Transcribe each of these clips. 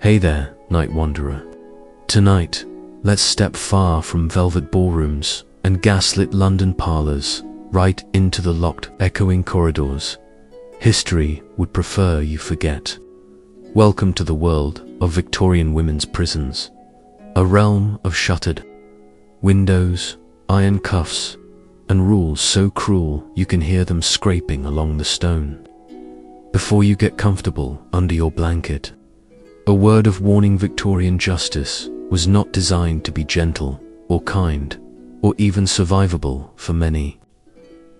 Hey there, night wanderer. Tonight, let's step far from velvet ballrooms and gaslit London parlours, right into the locked, echoing corridors history would prefer you forget. Welcome to the world of Victorian women's prisons, a realm of shuttered windows, iron cuffs, and rules so cruel you can hear them scraping along the stone. Before you get comfortable under your blanket, a word of warning: Victorian justice was not designed to be gentle or kind or even survivable for many.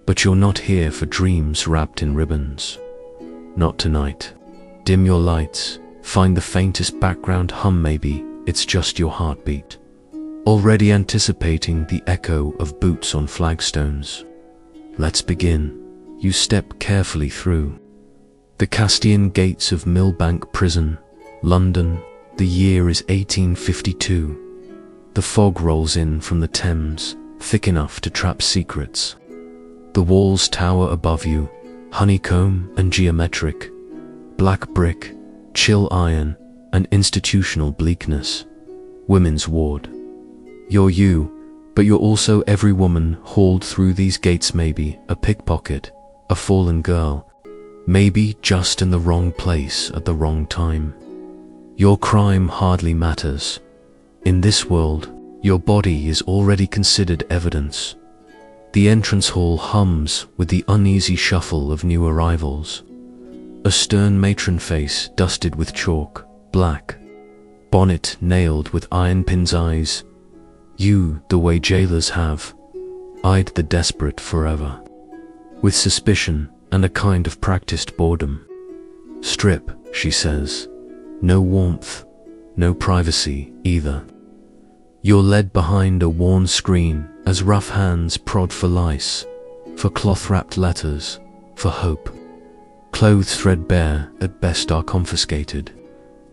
But you're not here for dreams wrapped in ribbons. Not tonight. Dim your lights, find the faintest background hum, maybe it's just your heartbeat, already anticipating the echo of boots on flagstones. Let's begin. You step carefully through the Castian gates of Millbank Prison, London. The year is 1852. The fog rolls in from the Thames, thick enough to trap secrets. The walls tower above you, honeycomb and geometric, black brick, chill iron, and institutional bleakness. Women's ward. You're you, but you're also every woman hauled through these gates, maybe a pickpocket, a fallen girl, maybe just in the wrong place at the wrong time. Your crime hardly matters. In this world, your body is already considered evidence. The entrance hall hums with the uneasy shuffle of new arrivals. A stern matron face dusted with chalk, black, bonnet nailed with iron pins, eyes you the way jailers have eyed the desperate forever, with suspicion and a kind of practiced boredom. Strip, she says. No warmth, no privacy either. You're led behind a worn screen as rough hands prod for lice, for cloth-wrapped letters, for hope. Clothes threadbare at best are confiscated.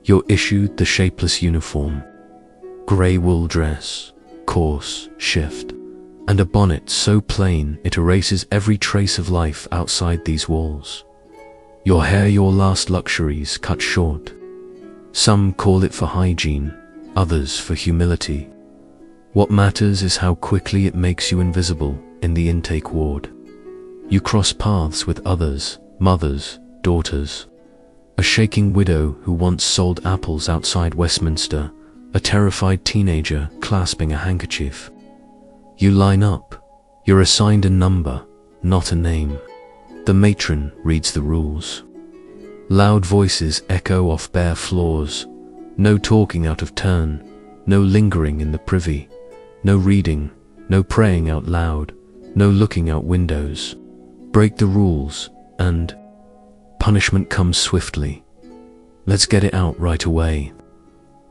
You're issued the shapeless uniform, grey wool dress, coarse, shift, and a bonnet so plain it erases every trace of life outside these walls. Your hair, your last luxuries, cut short. Some call it for hygiene, others for humility. What matters is how quickly it makes you invisible in the intake ward. You cross paths with others, mothers, daughters. A shaking widow who once sold apples outside Westminster, a terrified teenager clasping a handkerchief. You line up. You're assigned a number, not a name. The matron reads the rules. Loud voices echo off bare floors. No talking out of turn, no lingering in the privy, no reading, no praying out loud, no looking out windows. Break the rules, and punishment comes swiftly. Let's get it out right away.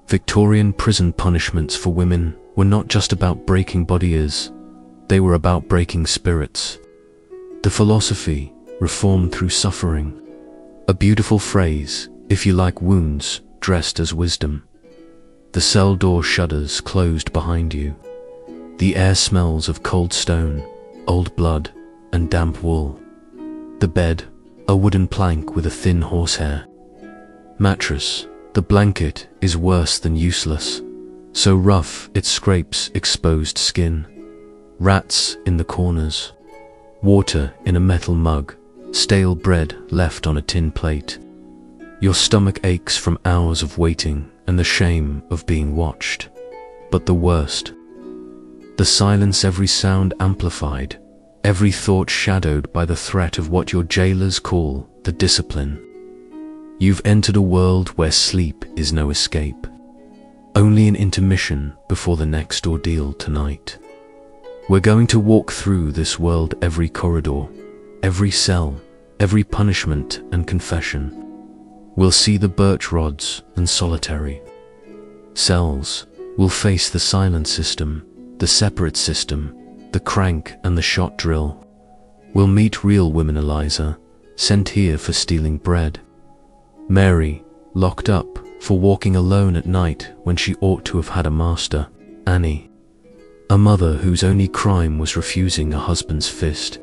Victorian prison punishments for women were not just about breaking bodies, they were about breaking spirits. The philosophy, reformed through suffering. A beautiful phrase, if you like wounds, dressed as wisdom. The cell door shudders closed behind you. The air smells of cold stone, old blood, and damp wool. The bed, a wooden plank with a thin horsehair. Mattress, the blanket is worse than useless, so rough it scrapes exposed skin. Rats in the corners. Water in a metal mug, stale bread left on a tin plate. Your stomach aches from hours of waiting and the shame of being watched. But the worst, the silence, every sound amplified, every thought shadowed by the threat of what your jailers call the discipline. You've entered a world where sleep is no escape, only an intermission before the next ordeal tonight. We're going to walk through this world, every corridor, every cell, every punishment and confession. We'll see the birch rods and solitary cells. We'll face the silent system, the separate system, the crank and the shot drill. We'll meet real women: Eliza, sent here for stealing bread; Mary, locked up for walking alone at night when she ought to have had a master; Annie, a mother whose only crime was refusing a husband's fist.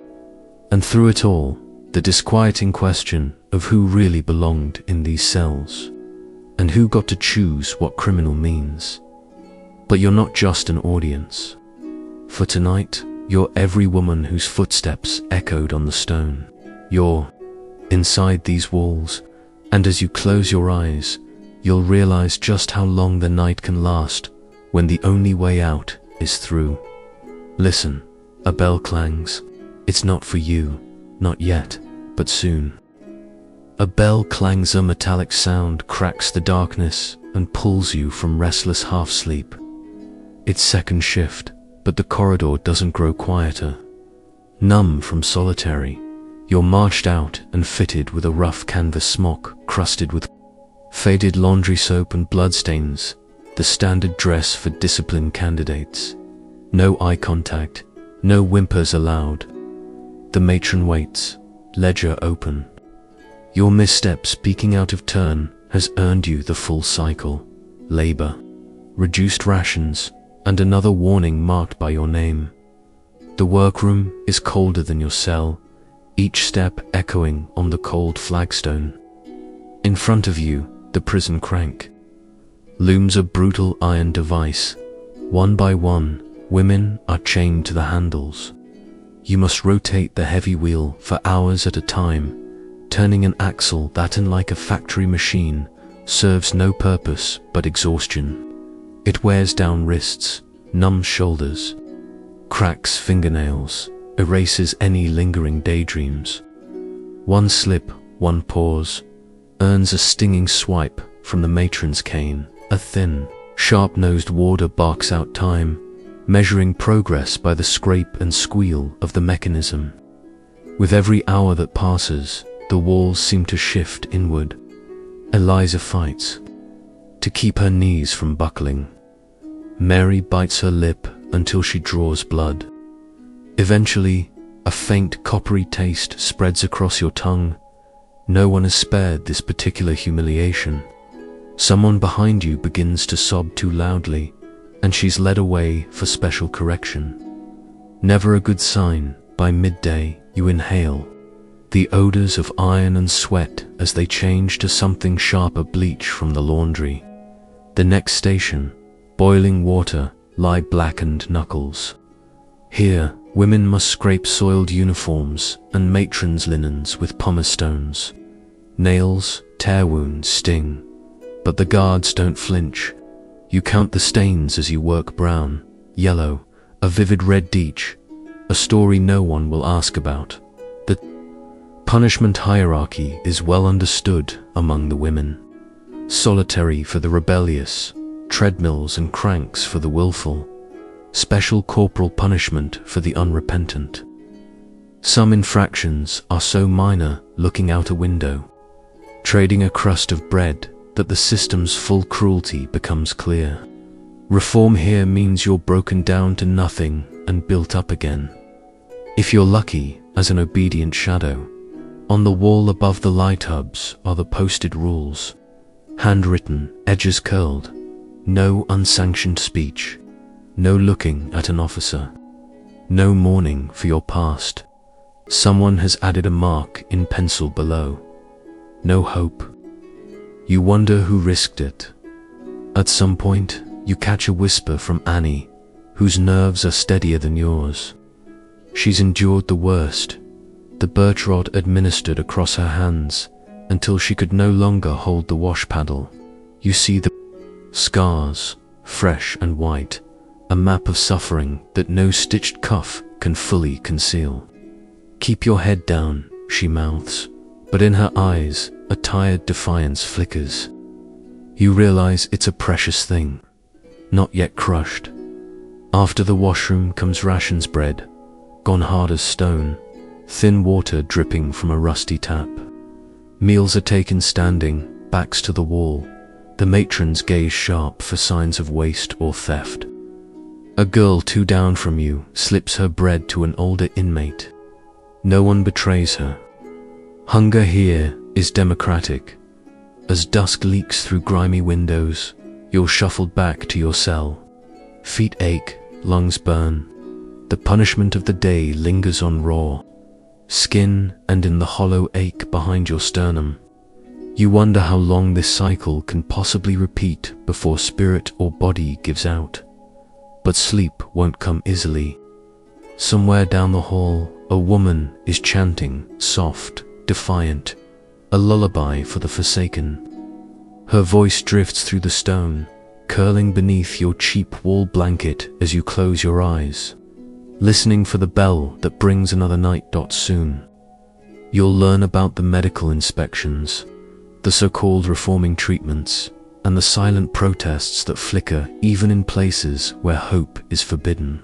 And through it all, the disquieting question of who really belonged in these cells. and who got to choose what criminal means. But you're not just an audience. For tonight, you're every woman whose footsteps echoed on the stone. You're inside these walls, and as you close your eyes, you'll realize just how long the night can last when the only way out is through. Listen, a bell clangs. It's not for you, not yet, but soon. A bell clangs, a metallic sound cracks the darkness and pulls you from restless half-sleep. It's second shift, but the corridor doesn't grow quieter. Numb from solitary, you're marched out and fitted with a rough canvas smock crusted with faded laundry soap and bloodstains, the standard dress for disciplined candidates. No eye contact, no whimpers allowed. The matron waits, ledger open. Your misstep speaking out of turn has earned you the full cycle: labor, reduced rations, and another warning marked by your name. The workroom is colder than your cell, each step echoing on the cold flagstone. In front of you, the prison crank. Looms a brutal iron device. One by one, women are chained to the handles. You must rotate the heavy wheel for hours at a time, turning an axle that, unlike a factory machine, serves no purpose but exhaustion. It wears down wrists, numbs shoulders, cracks fingernails, erases any lingering daydreams. One slip, one pause, earns a stinging swipe from the matron's cane. A thin, sharp-nosed warder barks out time, measuring progress by the scrape and squeal of the mechanism. With every hour that passes, the walls seem to shift inward. Eliza fights to keep her knees from buckling. Mary bites her lip until she draws blood. Eventually, a faint coppery taste spreads across your tongue. No one is spared this particular humiliation. Someone behind you begins to sob too loudly, and she's led away for special correction. Never a good sign. By midday, you inhale the odors of iron and sweat as they change to something sharper: bleach from the laundry. The next station, boiling water, lie blackened knuckles. Here, women must scrape soiled uniforms and matrons' linens with pumice stones. Nails, tear wounds sting, but the guards don't flinch. You count the stains as you work: brown, yellow, a vivid red deech, a story no one will ask about. The punishment hierarchy is well understood among the women. Solitary for the rebellious, treadmills and cranks for the willful, special corporal punishment for the unrepentant. Some infractions are so minor, looking out a window, trading a crust of bread, that the system's full cruelty becomes clear. Reform here means you're broken down to nothing and built up again. If you're lucky, as an obedient shadow. On the wall above the light hubs are the posted rules. Handwritten, edges curled. No unsanctioned speech. No looking at an officer. No mourning for your past. Someone has added a mark in pencil below. No hope. You wonder who risked it. At some point, you catch a whisper from Annie, whose nerves are steadier than yours. She's endured the worst, the birch rod administered across her hands, until she could no longer hold the wash paddle. You see the scars, fresh and white, a map of suffering that no stitched cuff can fully conceal. "Keep your head down," she mouths, but in her eyes, a tired defiance flickers. You realize it's a precious thing, not yet crushed. After the washroom comes rations bread, gone hard as stone, thin water dripping from a rusty tap. Meals are taken standing, backs to the wall, the matron's gaze sharp for signs of waste or theft. A girl 2 down from you slips her bread to an older inmate. No one betrays her. Hunger here is democratic. As dusk leaks through grimy windows, you're shuffled back to your cell. Feet ache, lungs burn. The punishment of the day lingers on raw skin and in the hollow ache behind your sternum. You wonder how long this cycle can possibly repeat before spirit or body gives out. But sleep won't come easily. Somewhere down the hall, a woman is chanting, soft, defiant, a lullaby for the forsaken. Her voice drifts through the stone, curling beneath your cheap wall blanket as you close your eyes, listening for the bell that brings another night. Soon, you'll learn about the medical inspections, the so-called reforming treatments, and the silent protests that flicker even in places where hope is forbidden.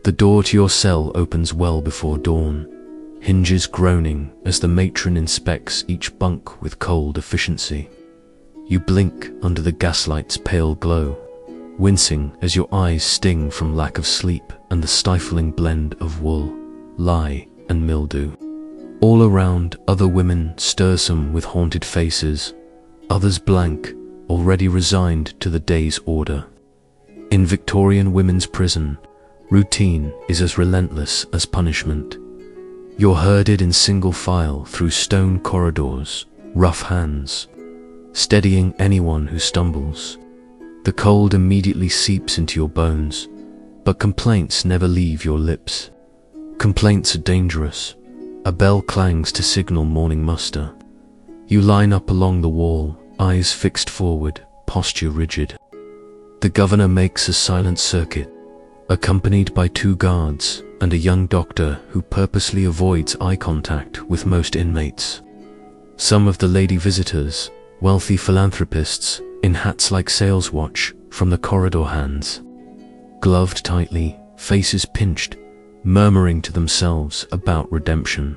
The door to your cell opens well before dawn, hinges groaning as the matron inspects each bunk with cold efficiency. You blink under the gaslight's pale glow, wincing as your eyes sting from lack of sleep and the stifling blend of wool, lye, and mildew. All around, other women stir some with haunted faces, others blank, already resigned to the day's order. In Victorian women's prison, routine is as relentless as punishment. You're herded in single file through stone corridors, rough hands, steadying anyone who stumbles. The cold immediately seeps into your bones, but complaints never leave your lips. Complaints are dangerous. A bell clangs to signal morning muster. You line up along the wall, eyes fixed forward, posture rigid. The governor makes a silent circuit, accompanied by 2 guards and a young doctor who purposely avoids eye contact with most inmates. Some of the lady visitors, wealthy philanthropists in hats like sales watch from the corridor hands, gloved tightly, faces pinched, murmuring to themselves about redemption.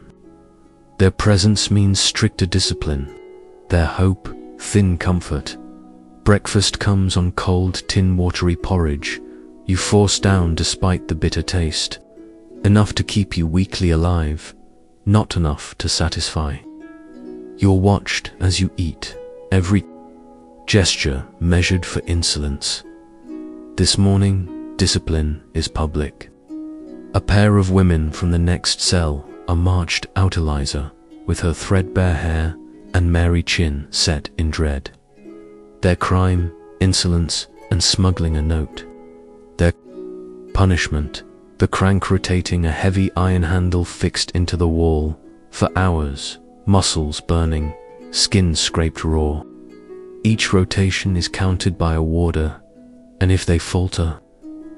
Their presence means stricter discipline, their hope, thin comfort. Breakfast comes on cold, tin-watery porridge, you force down despite the bitter taste. Enough to keep you weakly alive, not enough to satisfy. You're watched as you eat, every gesture measured for insolence. This morning, discipline is public. A pair of women from the next cell are marched out. Eliza, with her threadbare hair and merry chin set in dread. Their crime, insolence, and smuggling a note. Their punishment, the crank rotating a heavy iron handle fixed into the wall for hours, muscles burning, skin scraped raw. Each rotation is counted by a warder, and if they falter,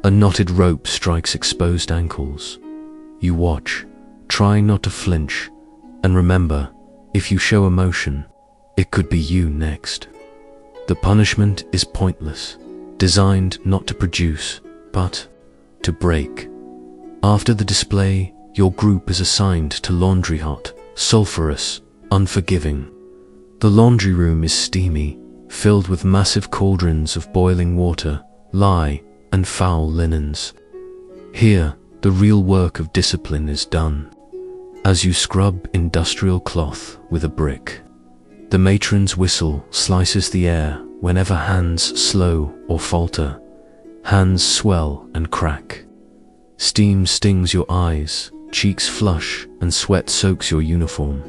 a knotted rope strikes exposed ankles. You watch, trying not to flinch, and remember, if you show emotion, it could be you next. The punishment is pointless, designed not to produce, but to break. After the display, your group is assigned to laundry hot, sulphurous, unforgiving. The laundry room is steamy, filled with massive cauldrons of boiling water, lye, and foul linens. Here, the real work of discipline is done. As you scrub industrial cloth with a brick, the matron's whistle slices the air whenever hands slow or falter, hands swell and crack. Steam stings your eyes, cheeks flush, and sweat soaks your uniform.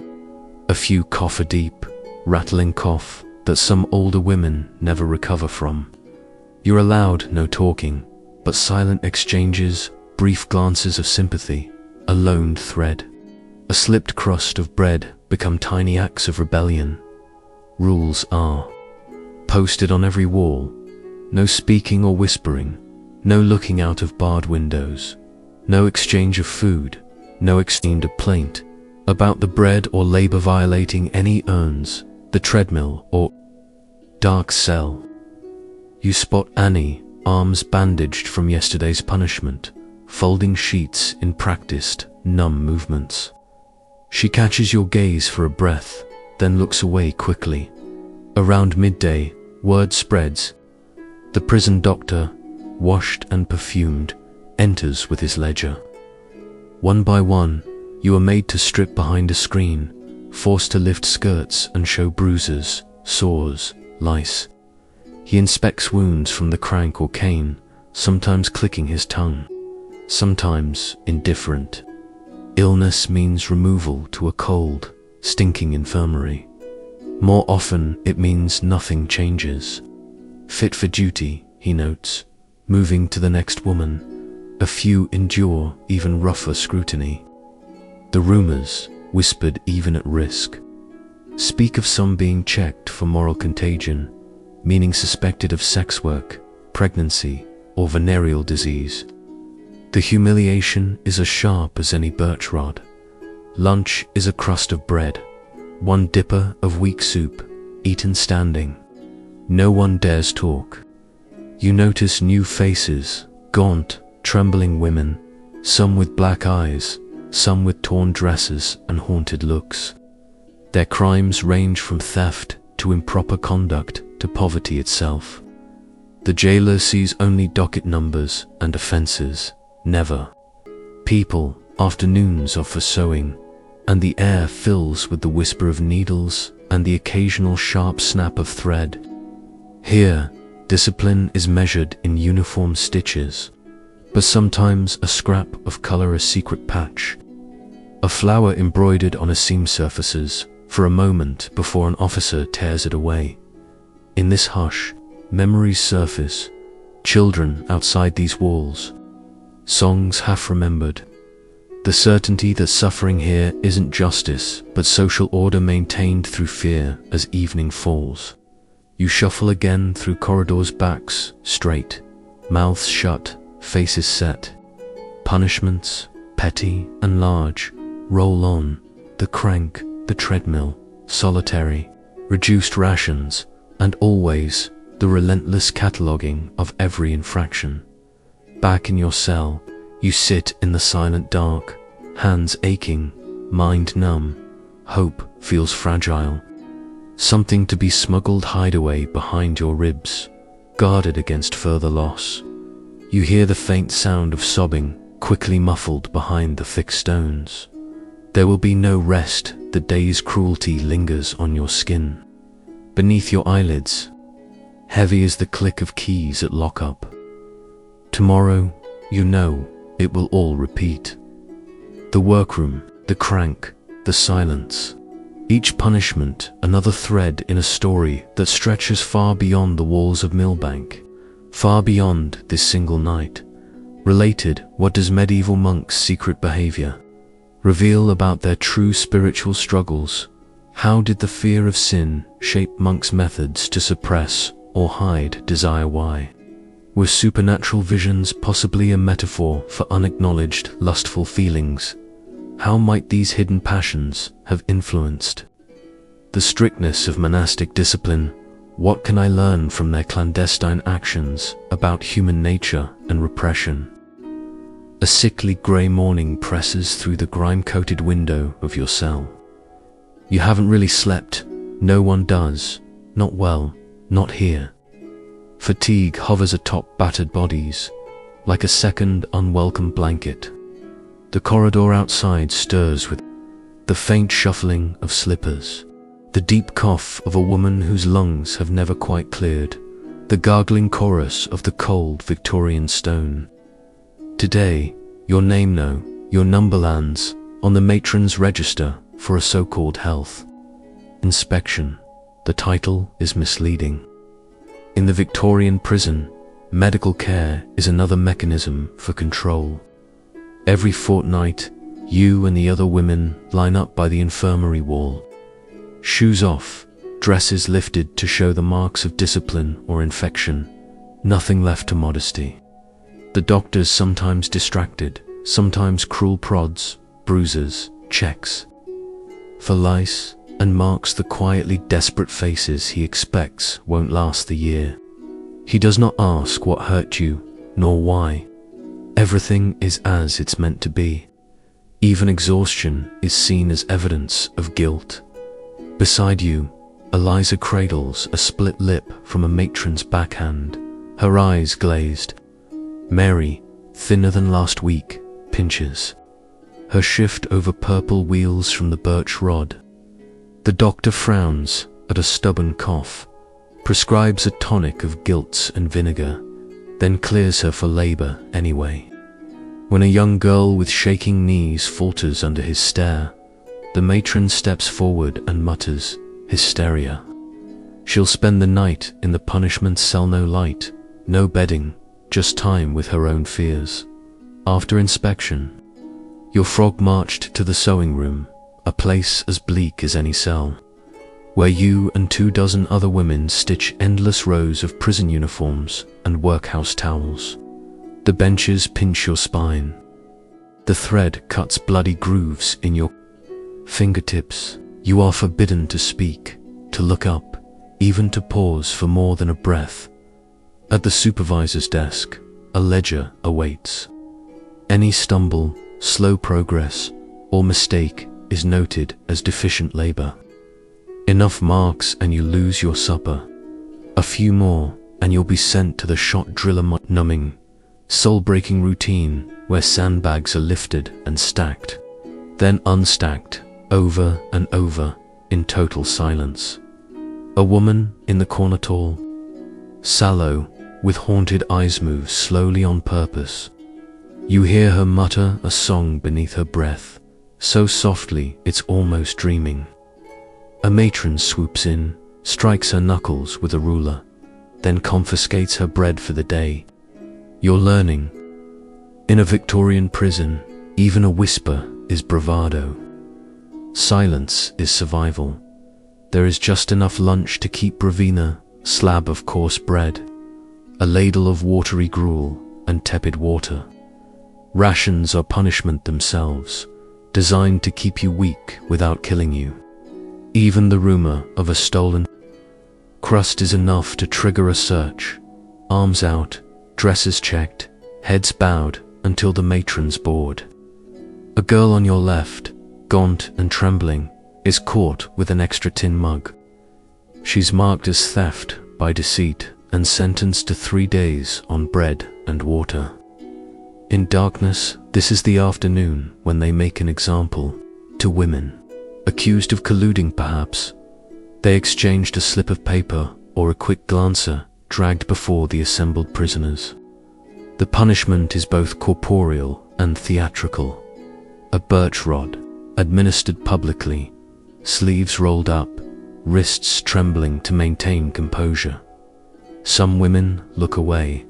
A few cough a deep, rattling cough that some older women never recover from. You're allowed no talking, but silent exchanges, brief glances of sympathy, a loaned thread. A slipped crust of bread become tiny acts of rebellion. Rules are posted on every wall. No speaking or whispering, no looking out of barred windows, no exchange of food, no exchange of plaint about the bread or labor violating any urns, the treadmill or dark cell. You spot Annie, arms bandaged from yesterday's punishment, folding sheets in practiced, numb movements. She catches your gaze for a breath, then looks away quickly. Around midday, word spreads. The prison doctor, washed and perfumed, enters with his ledger. One by one, you are made to strip behind a screen, forced to lift skirts and show bruises, sores, lice. He inspects wounds from the crank or cane, sometimes clicking his tongue, sometimes indifferent. Illness means removal to a cold, stinking infirmary. More often, it means nothing changes. Fit for duty, he notes, moving to the next woman. A few endure even rougher scrutiny. The rumors, whispered even at risk, speak of some being checked for moral contagion, meaning suspected of sex work, pregnancy, or venereal disease. The humiliation is as sharp as any birch rod. Lunch is a crust of bread, one dipper of weak soup, eaten standing. No one dares talk. You notice new faces, gaunt, trembling women, some with black eyes, some with torn dresses and haunted looks. Their crimes range from theft to improper conduct to poverty itself. The jailer sees only docket numbers and offences, never people. Afternoons are for sewing, and the air fills with the whisper of needles and the occasional sharp snap of thread. Here, discipline is measured in uniform stitches, but sometimes a scrap of color, a secret patch, a flower embroidered on a seam surfaces for a moment before an officer tears it away. In this hush, memories surface, children outside these walls, songs half remembered, the certainty that suffering here isn't justice but social order maintained through fear. As evening falls, you shuffle again through corridors, backs straight, mouths shut, faces set. Punishments, petty and large, roll on, the crank, the treadmill, solitary, reduced rations, and always the relentless cataloguing of every infraction. Back in your cell, you sit in the silent dark, hands aching, mind numb. Hope feels fragile, something to be smuggled hideaway behind your ribs, guarded against further loss. You hear the faint sound of sobbing, quickly muffled behind the thick stones. There will be no rest. The day's cruelty lingers on your skin, beneath your eyelids, heavy as the click of keys at lockup. Tomorrow, you know, it will all repeat. The workroom, the crank, the silence. Each punishment, another thread in a story that stretches far beyond the walls of Millbank, far beyond this single night. Related, what does medieval monks' secret behavior reveal about their true spiritual struggles? How did the fear of sin shape monks' methods to suppress or hide desire? Why were supernatural visions possibly a metaphor for unacknowledged lustful feelings? How might these hidden passions have influenced the strictness of monastic discipline? What can I learn from their clandestine actions about human nature and repression? A sickly grey morning presses through the grime-coated window of your cell. You haven't really slept. No one does. Not well, not here. Fatigue hovers atop battered bodies, like a second unwelcome blanket. The corridor outside stirs with the faint shuffling of slippers, the deep cough of a woman whose lungs have never quite cleared, the gargling chorus of the cold Victorian stone. Today, your name, no, your number lands on the matron's register for a so-called health inspection. The title is misleading. In the Victorian prison, medical care is another mechanism for control. Every fortnight, you and the other women line up by the infirmary wall. Shoes off, dresses lifted to show the marks of discipline or infection, nothing left to modesty. The doctors sometimes distracted, sometimes cruel prods, bruises, checks for lice, and marks the quietly desperate faces he expects won't last the year. He does not ask what hurt you, nor why. Everything is as it's meant to be. Even exhaustion is seen as evidence of guilt. Beside you, Eliza cradles a split lip from a matron's backhand, her eyes glazed. Mary, thinner than last week, pinches her shift over purple wheels from the birch rod. The doctor frowns at a stubborn cough, prescribes a tonic of gilts and vinegar, then clears her for labor anyway. When a young girl with shaking knees falters under his stare, the matron steps forward and mutters, hysteria. She'll spend the night in the punishment cell, no light, no bedding, just time with her own fears. After inspection, your frog marched to the sewing room, a place as bleak as any cell, where you and 24 other women stitch endless rows of prison uniforms and workhouse towels. The benches pinch your spine. The thread cuts bloody grooves in your fingertips. You are forbidden to speak, to look up, even to pause for more than a breath. At the supervisor's desk, a ledger awaits. Any stumble, slow progress, or mistake is noted as deficient labor. Enough marks and you lose your supper. A few more and you'll be sent to the shot driller, numbing, soul-breaking routine where sandbags are lifted and stacked, then unstacked, over and over, in total silence. A woman in the corner, tall, sallow, with haunted eyes, moves slowly on purpose. You hear her mutter a song beneath her breath, so softly it's almost dreaming. A matron swoops in, strikes her knuckles with a ruler, then confiscates her bread for the day. You're learning. In a Victorian prison, even a whisper is bravado. Silence is survival. There is just enough lunch to keep Bravina, slab of coarse bread, a ladle of watery gruel, and tepid water. Rations are punishment themselves, designed to keep you weak without killing you. Even the rumor of a stolen crust is enough to trigger a search. Arms out, dresses checked, heads bowed until the matron's bored. A girl on your left, gaunt and trembling, is caught with an extra tin mug. She's marked as theft by deceit and sentenced to 3 days on bread and water. In darkness, this is the afternoon when they make an example to women, accused of colluding perhaps. They exchanged a slip of paper or a quick glancer, dragged before the assembled prisoners. The punishment is both corporeal and theatrical. A birch rod, administered publicly, sleeves rolled up, wrists trembling to maintain composure. Some women look away,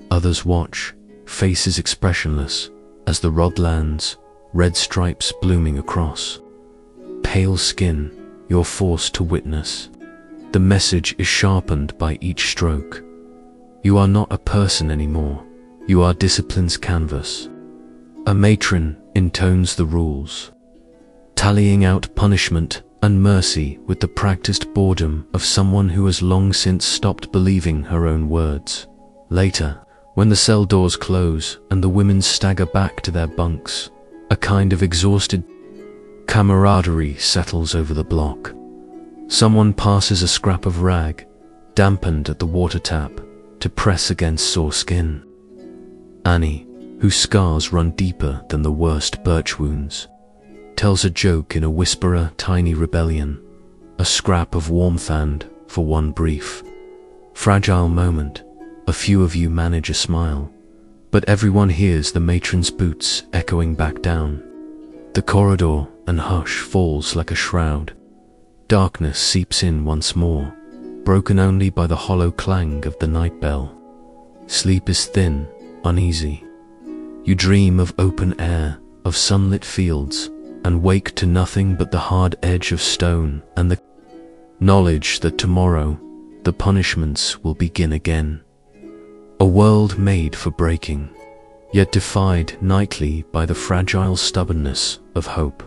others watch, faces expressionless, as the rod lands, red stripes blooming across. Pale skin, you're forced to witness. The message is sharpened by each stroke. You are not a person anymore, you are discipline's canvas. A matron intones the rules, tallying out punishment and mercy with the practiced boredom of someone who has long since stopped believing her own words. Later, when the cell doors close and the women stagger back to their bunks, a kind of exhausted camaraderie settles over the block. Someone passes a scrap of rag, dampened at the water tap, to press against sore skin. Annie, whose scars run deeper than the worst birch wounds, tells a joke in a whisperer, tiny rebellion, a scrap of warmth, and, for one brief, fragile moment, a few of you manage a smile, but everyone hears the matron's boots echoing back down. The corridor and hush falls like a shroud. Darkness seeps in once more, broken only by the hollow clang of the night bell. Sleep is thin, uneasy. You dream of open air, of sunlit fields, and wake to nothing but the hard edge of stone and the knowledge that tomorrow the punishments will begin again. A world made for breaking, yet defied nightly by the fragile stubbornness of hope.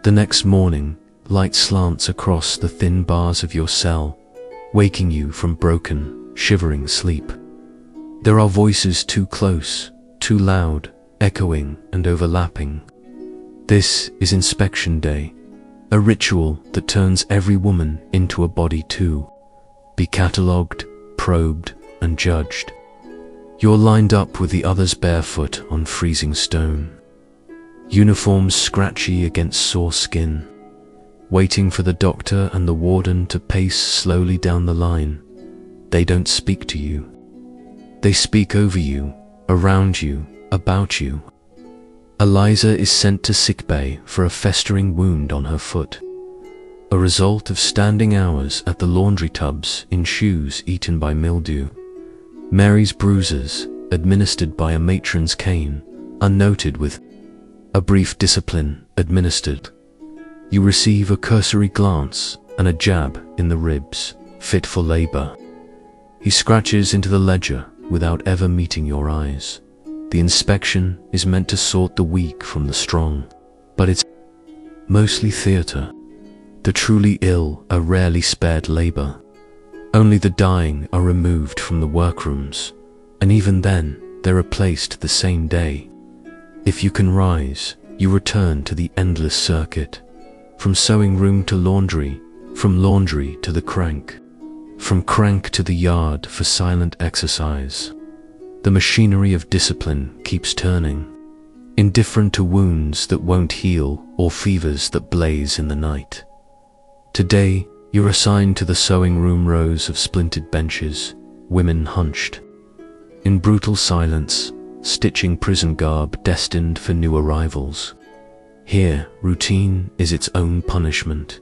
The next morning, light slants across the thin bars of your cell, waking you from broken, shivering sleep. There are voices too close, too loud, echoing and overlapping. This is inspection day, a ritual that turns every woman into a body too. Be catalogued, probed, and judged. You're lined up with the others barefoot on freezing stone. Uniforms scratchy against sore skin, waiting for the doctor and the warden to pace slowly down the line. They don't speak to you. They speak over you, around you, about you. Eliza is sent to sickbay for a festering wound on her foot. a result of standing hours at the laundry tubs in shoes eaten by mildew. Mary's bruises, administered by a matron's cane, unnoted with a brief discipline administered. You receive a cursory glance and a jab in the ribs, fit for labor. He scratches into the ledger without ever meeting your eyes. The inspection is meant to sort the weak from the strong, but it's mostly theater. The truly ill are rarely spared labor. Only the dying are removed from the workrooms, and even then, they're replaced the same day. If you can rise, you return to the endless circuit, from sewing room to laundry, from laundry to the crank, from crank to the yard for silent exercise. The machinery of discipline keeps turning, indifferent to wounds that won't heal or fevers that blaze in the night. Today, you're assigned to the sewing room rows of splintered benches, women hunched in brutal silence, stitching prison garb destined for new arrivals. Here, routine is its own punishment.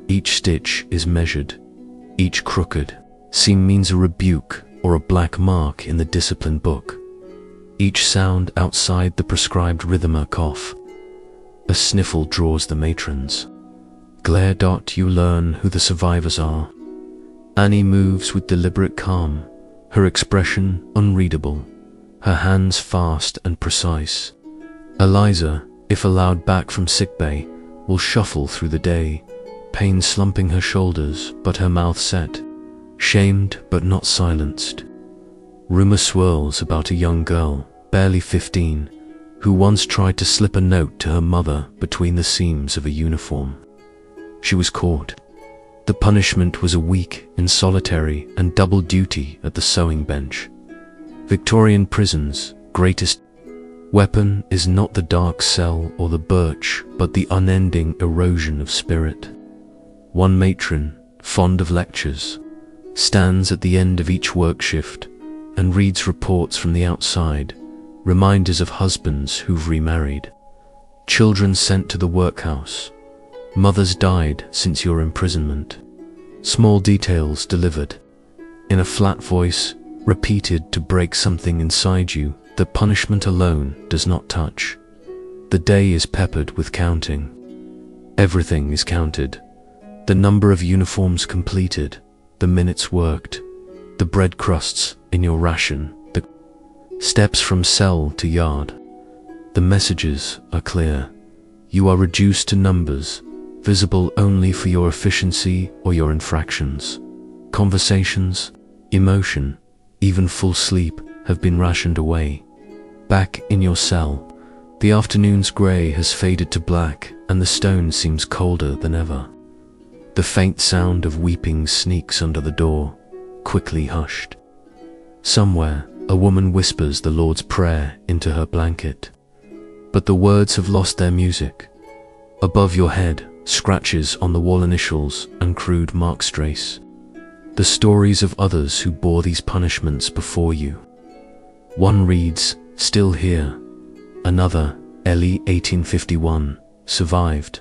Each stitch is measured. Each crooked seam means a rebuke or a black mark in the discipline book. Each sound outside the prescribed rhythm a cough. A sniffle draws the matrons. Glare. You learn who the survivors are. Annie moves with deliberate calm, her expression unreadable, her hands fast and precise. Eliza, if allowed back from sickbay, will shuffle through the day, pain slumping her shoulders but her mouth set, shamed but not silenced. Rumor swirls about a young girl, barely 15, who once tried to slip a note to her mother between the seams of a uniform. She was caught. The punishment was a week in solitary and double duty at the sewing bench. Victorian prison's greatest weapon is not the dark cell or the birch, but the unending erosion of spirit. One matron, fond of lectures, stands at the end of each work shift and reads reports from the outside, reminders of husbands who've remarried, children sent to the workhouse, mothers died since your imprisonment. Small details delivered, in a flat voice, repeated to break something inside you that punishment alone does not touch. The day is peppered with counting. Everything is counted. The number of uniforms completed, the minutes worked, the bread crusts in your ration, the steps from cell to yard. The messages are clear. You are reduced to numbers, visible only for your efficiency or your infractions. Conversations, emotion, even full sleep have been rationed away. Back in your cell, the afternoon's grey has faded to black and the stone seems colder than ever. The faint sound of weeping sneaks under the door, quickly hushed. Somewhere, a woman whispers the Lord's Prayer into her blanket, but the words have lost their music. Above your head, scratches on the wall, initials and crude marks trace the stories of others who bore these punishments before you. One reads, "Still here." Another, Ellie 1851, survived.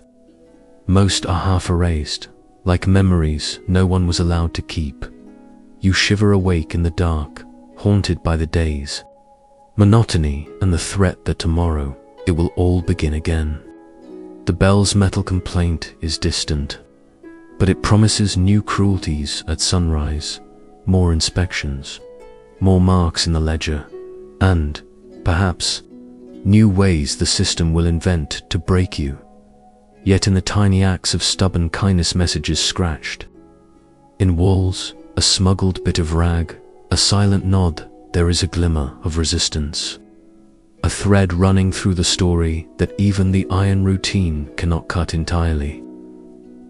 Most are half erased, like memories no one was allowed to keep. You shiver awake in the dark, haunted by the days, monotony and the threat that tomorrow it will all begin again. The bell's metal complaint is distant, but it promises new cruelties at sunrise, more inspections, more marks in the ledger, and, perhaps, new ways the system will invent to break you. Yet in the tiny acts of stubborn kindness, messages scratched. In walls, a smuggled bit of rag, a silent nod, there is a glimmer of resistance. A thread running through the story that even the iron routine cannot cut entirely.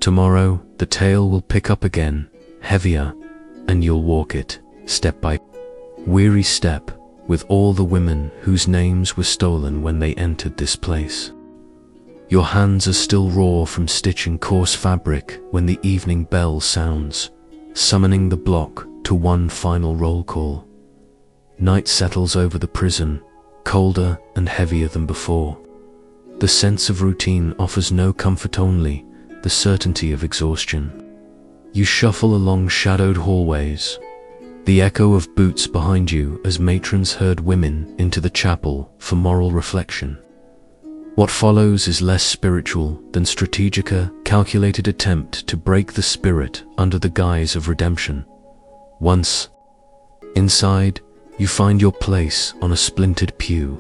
Tomorrow, the tale will pick up again, heavier, and you'll walk it, step by weary step, with all the women whose names were stolen when they entered this place. Your hands are still raw from stitching coarse fabric when the evening bell sounds, summoning the block to one final roll call. Night settles over the prison, colder and heavier than before. The sense of routine offers no comfort, only the certainty of exhaustion. You shuffle along shadowed hallways, the echo of boots behind you as matrons herd women into the chapel for moral reflection. What follows is less spiritual than strategic, a calculated attempt to break the spirit under the guise of redemption. Once inside, you find your place on a splintered pew.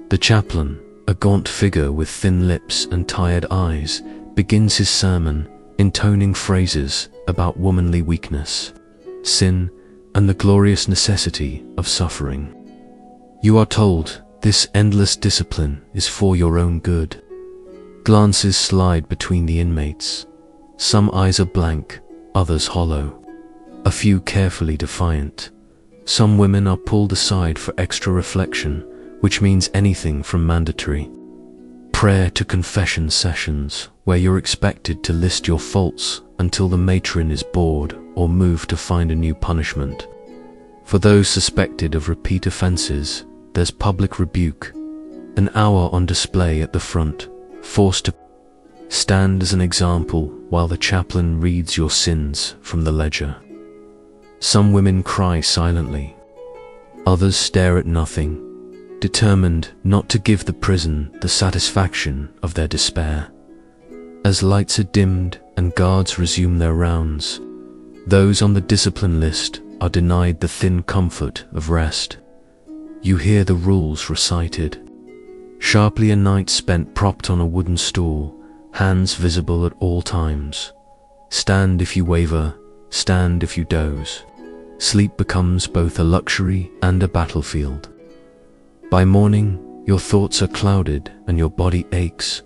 The chaplain, a gaunt figure with thin lips and tired eyes, begins his sermon, intoning phrases about womanly weakness, sin, and the glorious necessity of suffering. You are told this endless discipline is for your own good. Glances slide between the inmates. Some eyes are blank, others hollow, a few carefully defiant. Some women are pulled aside for extra reflection, which means anything from mandatory prayer to confession sessions, where you're expected to list your faults until the matron is bored or moved to find a new punishment. For those suspected of repeat offenses, there's public rebuke, an hour on display at the front, forced to stand as an example while the chaplain reads your sins from the ledger. Some women cry silently. Others stare at nothing, determined not to give the prison the satisfaction of their despair. As lights are dimmed and guards resume their rounds, those on the discipline list are denied the thin comfort of rest. You hear the rules recited. Sharply, a night spent propped on a wooden stool, hands visible at all times. Stand if you waver, stand if you doze. Sleep becomes both a luxury and a battlefield. By morning, your thoughts are clouded and your body aches,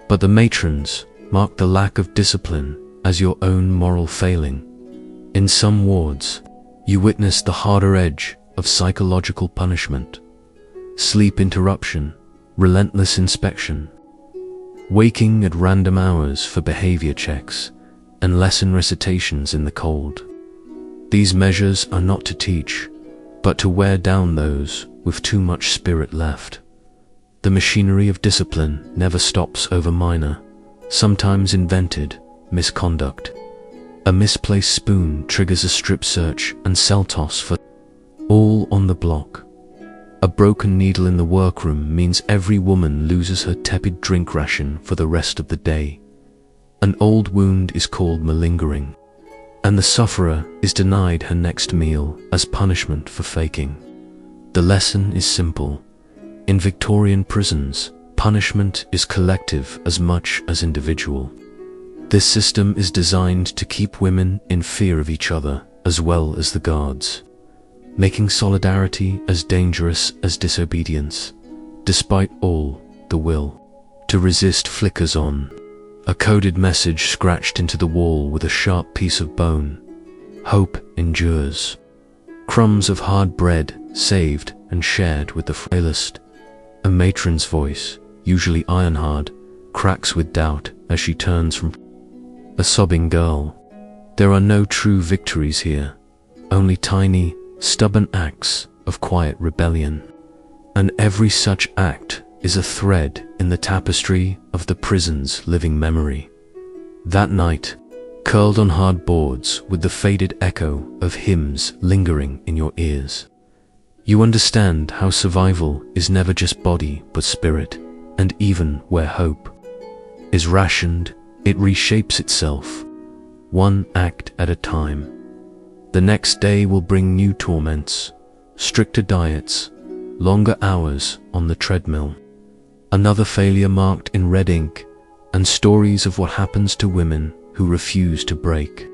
but the matrons mark the lack of discipline as your own moral failing. In some wards, you witness the harder edge of psychological punishment, sleep interruption, relentless inspection, waking at random hours for behavior checks, and lesson recitations in the cold. These measures are not to teach, but to wear down those with too much spirit left. The machinery of discipline never stops over minor, sometimes invented, misconduct. A misplaced spoon triggers a strip search and cell toss for all on the block. A broken needle in the workroom means every woman loses her tepid drink ration for the rest of the day. An old wound is called malingering, and the sufferer is denied her next meal as punishment for faking. The lesson is simple. In Victorian prisons, punishment is collective as much as individual. This system is designed to keep women in fear of each other as well as the guards, making solidarity as dangerous as disobedience. Despite all, the will to resist flickers on, a coded message scratched into the wall with a sharp piece of bone. Hope endures. Crumbs of hard bread saved and shared with the frailest. A matron's voice, usually iron-hard, cracks with doubt as she turns from a sobbing girl. There are no true victories here, only tiny, stubborn acts of quiet rebellion. And every such act is a thread in the tapestry of the prison's living memory. That night, curled on hard boards with the faded echo of hymns lingering in your ears, you understand how survival is never just body but spirit, and even where hope is rationed, it reshapes itself, one act at a time. The next day will bring new torments, stricter diets, longer hours on the treadmill, another failure marked in red ink, and stories of what happens to women who refuse to break.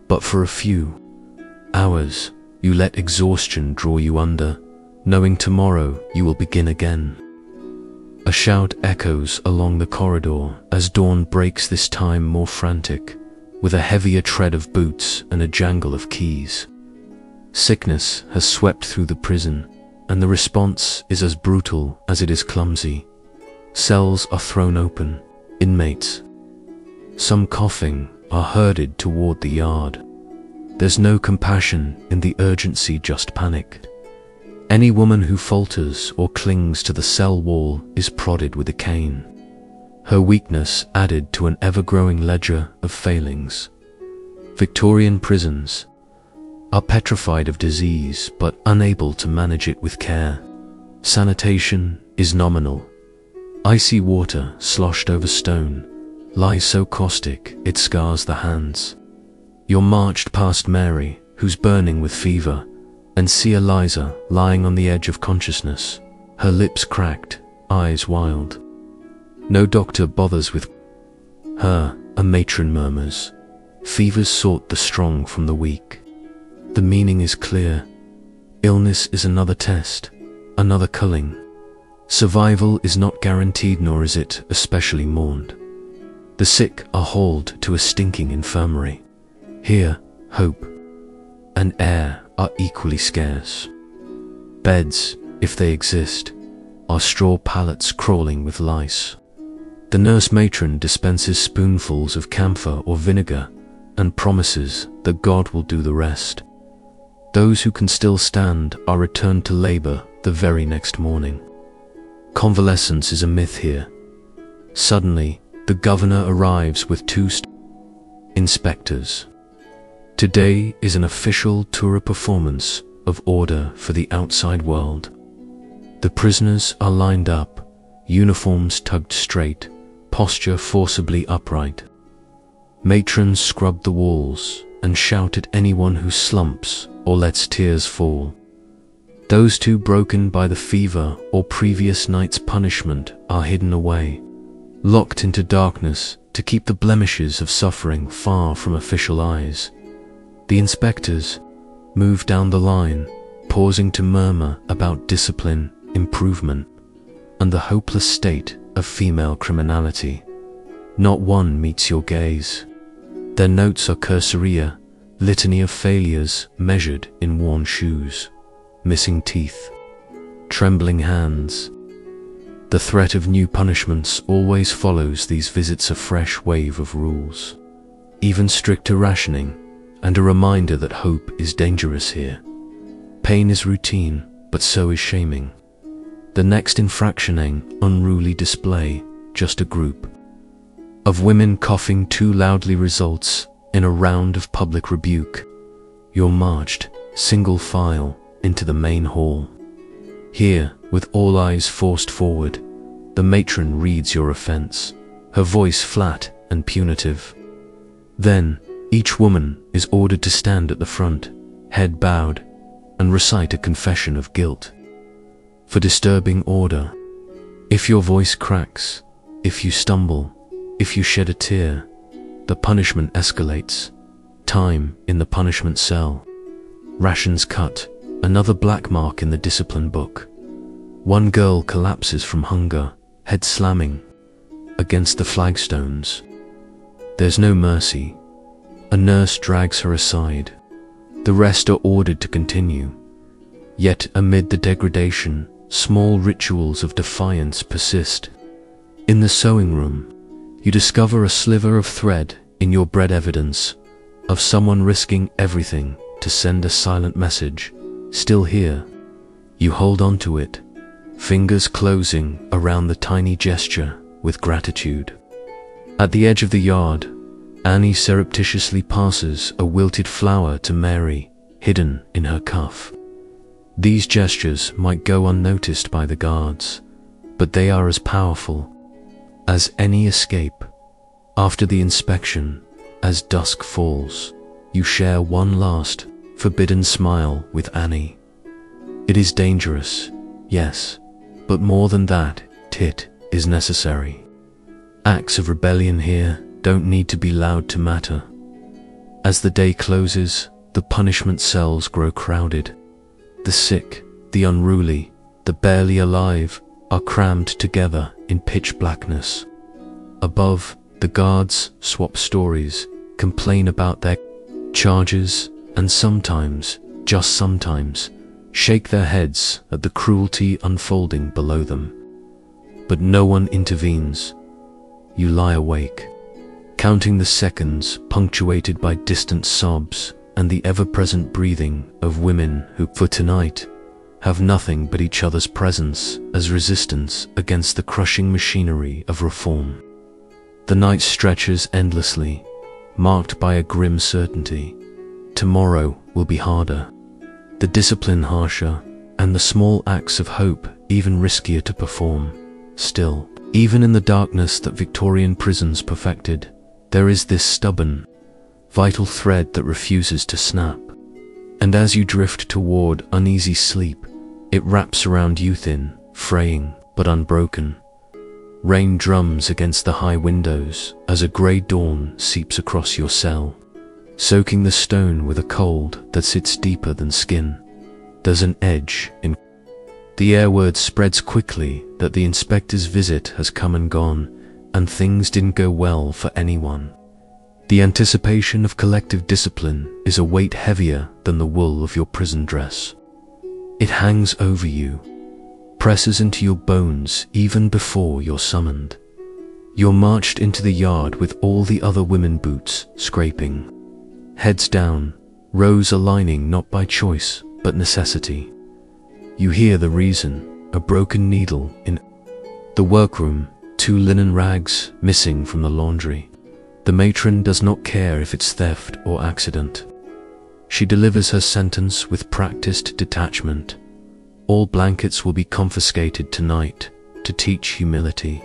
But for a few hours, you let exhaustion draw you under, knowing tomorrow you will begin again. A shout echoes along the corridor as dawn breaks, this time more frantic, with a heavier tread of boots and a jangle of keys. Sickness has swept through the prison, and the response is as brutal as it is clumsy. Cells are thrown open, inmates, some coughing, are herded toward the yard. There's no compassion in the urgency, just panic. Any woman who falters or clings to the cell wall is prodded with a cane. her weakness added to an ever-growing ledger of failings. Victorian prisons are petrified of disease but unable to manage it with care. Sanitation is nominal. Icy water sloshed over stone lies so caustic it scars the hands. You're marched past Mary, who's burning with fever, and see Eliza lying on the edge of consciousness, her lips cracked, eyes wild. No doctor bothers with her, a matron murmurs. Fevers sort the strong from the weak. The meaning is clear. Illness is another test, another culling. Survival is not guaranteed, nor is it especially mourned. The sick are hauled to a stinking infirmary. Here, hope and air are equally scarce. Beds, if they exist, are straw pallets crawling with lice. The nurse matron dispenses spoonfuls of camphor or vinegar and promises that God will do the rest. Those who can still stand are returned to labor the very next morning. Convalescence is a myth here. Suddenly, the governor arrives with two inspectors. Today is an official tour performance of order for the outside world. The prisoners are lined up, uniforms tugged straight, posture forcibly upright. Matrons scrub the walls and shout at anyone who slumps or lets tears fall. Those too broken by the fever or previous night's punishment are hidden away, locked into darkness to keep the blemishes of suffering far from official eyes. The inspectors move down the line, pausing to murmur about discipline, improvement, and the hopeless state of female criminality. Not one meets your gaze. Their notes are cursoria, litany of failures measured in worn shoes, missing teeth, trembling hands. The threat of new punishments always follows these visits, a fresh wave of rules, even stricter rationing, and a reminder that hope is dangerous here. Pain is routine, but so is shaming. The next infractioning, unruly display, just a group of women coughing too loudly results in a round of public rebuke. You're marched, single file, into the main hall. Here, with all eyes forced forward, the matron reads your offense, her voice flat and punitive. Then, each woman is ordered to stand at the front, head bowed, and recite a confession of guilt for disturbing order. If your voice cracks, if you stumble, if you shed a tear, the punishment escalates. Time in the punishment cell. Rations cut, another black mark in the discipline book. One girl collapses from hunger, head slamming against the flagstones. There's no mercy. A nurse drags her aside. The rest are ordered to continue. Yet amid the degradation, small rituals of defiance persist. In the sewing room, you discover a sliver of thread in your bread, evidence of someone risking everything to send a silent message. Still here, you hold on to it, fingers closing around the tiny gesture with gratitude. At the edge of the yard, Annie surreptitiously passes a wilted flower to Mary, hidden in her cuff. These gestures might go unnoticed by the guards, but they are as powerful as any escape. After the inspection, as dusk falls, you share one last, forbidden smile with Annie. It is dangerous, yes, but more than that, it is necessary. Acts of rebellion here don't need to be loud to matter. As the day closes, the punishment cells grow crowded. The sick, the unruly, the barely alive are crammed together in pitch blackness. Above, the guards swap stories, complain about their charges, and sometimes, just sometimes, shake their heads at the cruelty unfolding below them. But no one intervenes. You lie awake, counting the seconds punctuated by distant sobs and the ever-present breathing of women who, for tonight, have nothing but each other's presence as resistance against the crushing machinery of reform. The night stretches endlessly, marked by a grim certainty. Tomorrow will be harder, the discipline harsher, and the small acts of hope even riskier to perform. Still, even in the darkness that Victorian prisons perfected, there is this stubborn, vital thread that refuses to snap. And as you drift toward uneasy sleep, it wraps around you thin, fraying but unbroken. Rain drums against the high windows as a grey dawn seeps across your cell, soaking the stone with a cold that sits deeper than skin. There's an edge in the air. Word spreads quickly that the inspector's visit has come and gone, and things didn't go well for anyone. The anticipation of collective discipline is a weight heavier than the wool of your prison dress. It hangs over you, presses into your bones even before you're summoned. You're marched into the yard with all the other women boots scraping. Heads down, rows aligning not by choice but necessity. You hear the reason, a broken needle in the workroom, 2 linen rags missing from the laundry. The matron does not care if it's theft or accident. She delivers her sentence with practiced detachment. All blankets will be confiscated tonight to teach humility.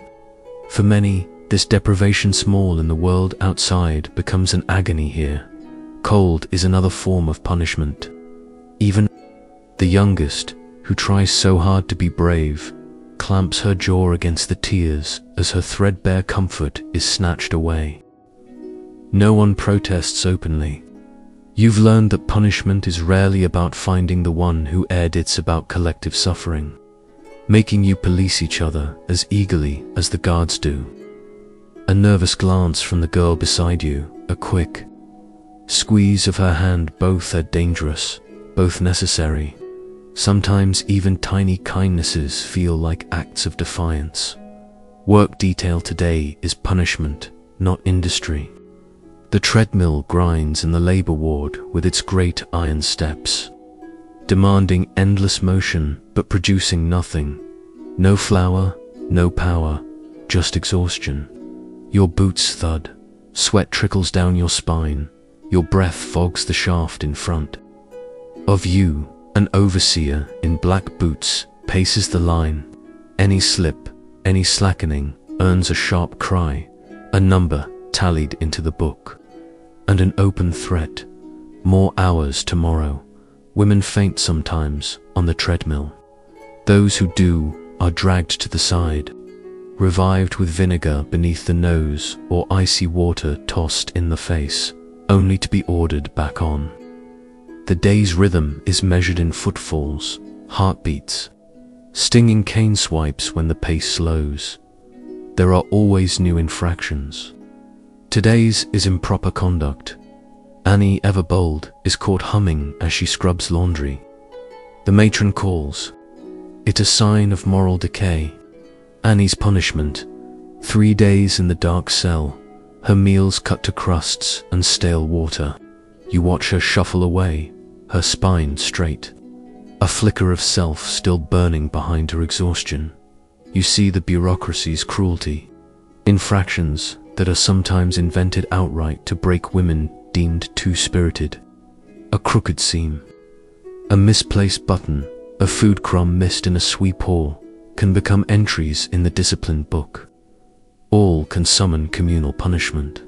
For many, this deprivation, small in the world outside, becomes an agony here. Cold is another form of punishment. Even the youngest, who tries so hard to be brave, clamps her jaw against the tears as her threadbare comfort is snatched away. No one protests openly. You've learned that punishment is rarely about finding the one who erred, it's about collective suffering, making you police each other as eagerly as the guards do. A nervous glance from the girl beside you, a quick squeeze of her hand, both are dangerous, both necessary. Sometimes even tiny kindnesses feel like acts of defiance. Work detail today is punishment, not industry. The treadmill grinds in the labor ward with its great iron steps, demanding endless motion but producing nothing. No flour, no power, just exhaustion. Your boots thud, sweat trickles down your spine, your breath fogs the shaft in front of you. An overseer in black boots paces the line. Any slip, any slackening earns a sharp cry, a number tallied into the book, and an open threat. More hours tomorrow. Women faint sometimes on the treadmill. Those who do are dragged to the side, revived with vinegar beneath the nose or icy water tossed in the face, only to be ordered back on. The day's rhythm is measured in footfalls, heartbeats, stinging cane swipes when the pace slows. There are always new infractions. Today's is improper conduct. Annie, ever bold, is caught humming as she scrubs laundry. The matron calls. It's a sign of moral decay. Annie's punishment: 3 days in the dark cell, her meals cut to crusts and stale water. You watch her shuffle away, her spine straight, a flicker of self still burning behind her exhaustion. You see the bureaucracy's cruelty, infractions that are sometimes invented outright to break women deemed too spirited. A crooked seam, a misplaced button, a food crumb missed in a sweep haul can become entries in the discipline book. All can summon communal punishment.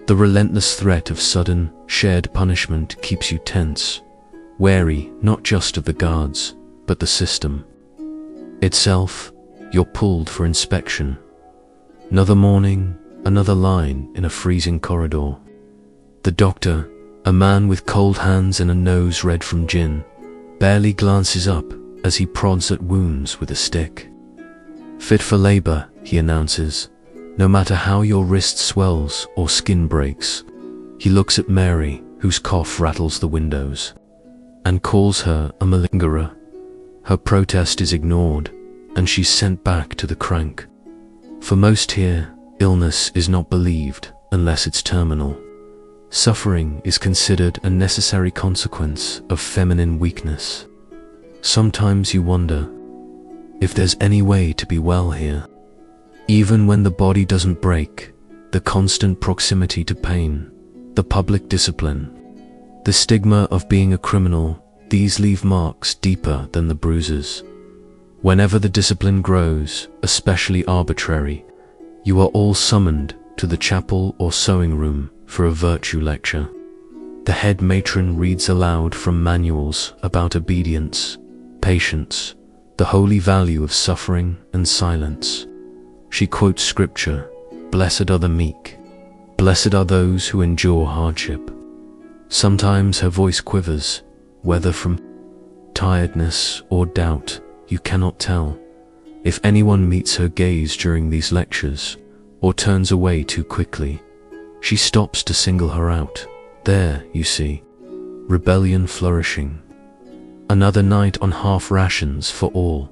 The relentless threat of sudden, shared punishment keeps you tense, wary not just of the guards, but the system itself. You're pulled for inspection. Another morning, another line in a freezing corridor. The doctor, a man with cold hands and a nose red from gin, barely glances up as he prods at wounds with a stick. Fit for labor, he announces. No matter how your wrist swells or skin breaks. He looks at Mary, whose cough rattles the windows, and calls her a malingerer. Her protest is ignored, and she's sent back to the crank. For most here, illness is not believed unless it's terminal. Suffering is considered a necessary consequence of feminine weakness. Sometimes you wonder if there's any way to be well here. Even when the body doesn't break, the constant proximity to pain, the public discipline, the stigma of being a criminal, these leave marks deeper than the bruises. Whenever the discipline grows, especially arbitrary, you are all summoned to the chapel or sewing room for a virtue lecture. The head matron reads aloud from manuals about obedience, patience, the holy value of suffering and silence. She quotes scripture, "Blessed are the meek, blessed are those who endure hardship." Sometimes her voice quivers, whether from tiredness or doubt, you cannot tell. If anyone meets her gaze during these lectures, or turns away too quickly, she stops to single her out. There, you see, rebellion flourishing. Another night on half rations for all.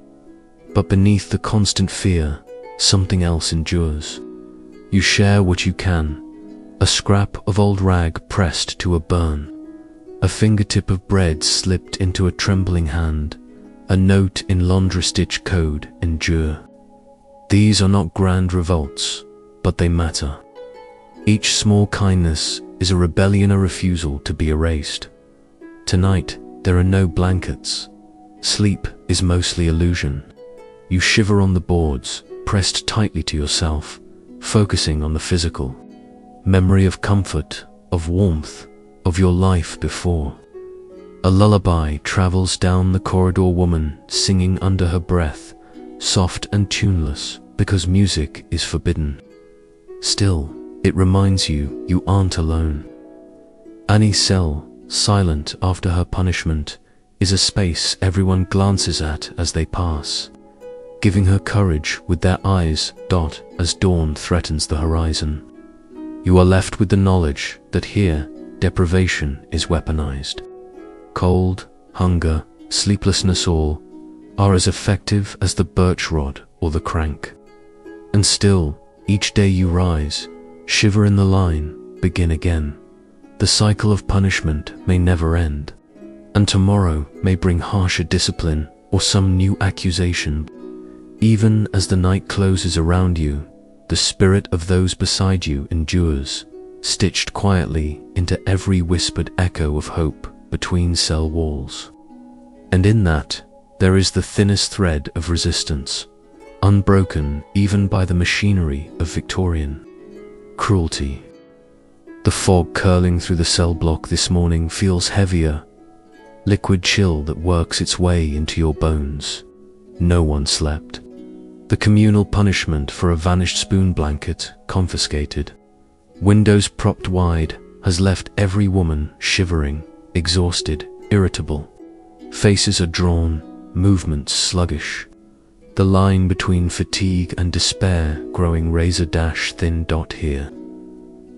But beneath the constant fear, something else endures. You share what you can, a scrap of old rag pressed to a burn, a fingertip of bread slipped into a trembling hand, a note in laundry stitch code, endure. These are not grand revolts, but they matter. Each small kindness is a rebellion, a refusal to be erased. Tonight, there are no blankets. Sleep is mostly illusion. You shiver on the boards, pressed tightly to yourself, focusing on the physical. Memory of comfort, of warmth, of your life before. A lullaby travels down the corridor, woman singing under her breath, soft and tuneless, because music is forbidden. Still, it reminds you you aren't alone. Annie's cell, silent after her punishment, is a space everyone glances at as they pass, giving her courage with their eyes as dawn threatens the horizon. You are left with the knowledge that here, deprivation is weaponized. Cold, hunger, sleeplessness, all are as effective as the birch rod or the crank. And still, each day you rise, shiver in the line, begin again. The cycle of punishment may never end, and tomorrow may bring harsher discipline or some new accusation. Even as the night closes around you, the spirit of those beside you endures, stitched quietly into every whispered echo of hope between cell walls. And in that, there is the thinnest thread of resistance, unbroken even by the machinery of Victorian cruelty. The fog curling through the cell block this morning feels heavier, liquid chill that works its way into your bones. No one slept. The communal punishment for a vanished spoon blanket, confiscated, windows propped wide, has left every woman shivering, exhausted, irritable. Faces are drawn, movements sluggish. The line between fatigue and despair growing razor-thin here.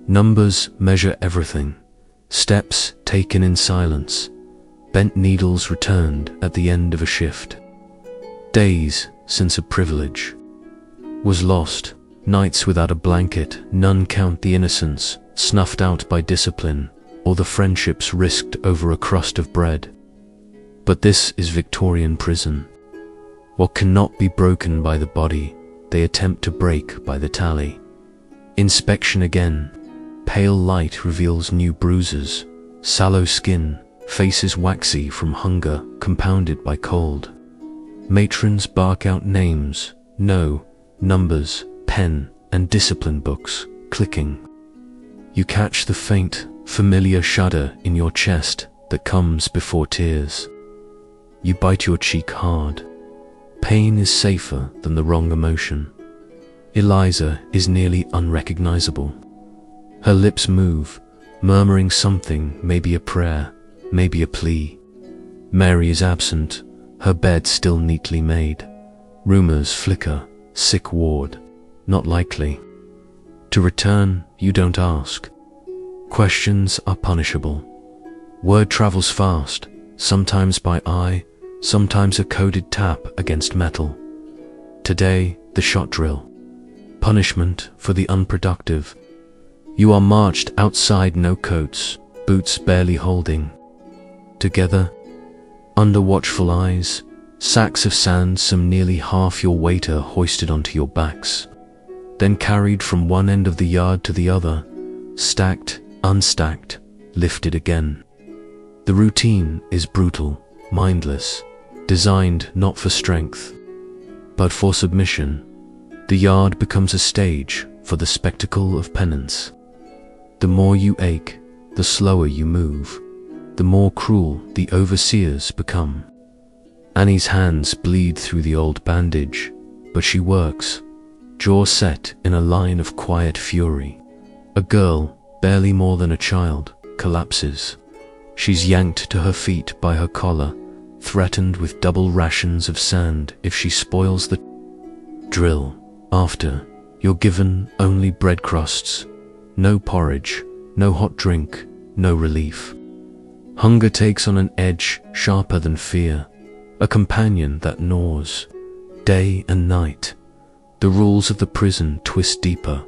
Numbers measure everything. Steps taken in silence. Bent needles returned at the end of a shift. Days since a privilege was lost. Nights without a blanket. None count the innocence snuffed out by discipline, or the friendships risked over a crust of bread. But this is Victorian prison. What cannot be broken by the body, they attempt to break by the tally. Inspection again. Pale light reveals new bruises, sallow skin, faces waxy from hunger compounded by cold. Matrons bark out names, no, numbers, pen, and discipline books, clicking. You catch the faint, familiar shudder in your chest that comes before tears. You bite your cheek hard. Pain is safer than the wrong emotion. Eliza is nearly unrecognizable. Her lips move, murmuring something, maybe a prayer, maybe a plea. Mary is absent, her bed still neatly made. Rumors flicker, sick ward, not likely. To return, you don't ask. Questions are punishable. Word travels fast, sometimes by eye, sometimes a coded tap against metal. Today, the shot drill. Punishment for the unproductive. You are marched outside, no coats, boots barely holding. Together, under watchful eyes, sacks of sand, some nearly half your weight are hoisted onto your backs. then carried from one end of the yard to the other, stacked, unstacked, lifted again. The routine is brutal, mindless, designed not for strength, but for submission. The yard becomes a stage for the spectacle of penance. The more you ache, the slower you move, the more cruel the overseers become. Annie's hands bleed through the old bandage, but she works, jaw set in a line of quiet fury. A girl, barely more than a child, collapses. She's yanked to her feet by her collar, threatened with double rations of sand if she spoils the drill. After, you're given only bread crusts, no porridge, no hot drink, no relief. Hunger takes on an edge sharper than fear, a companion that gnaws. Day and night, the rules of the prison twist deeper.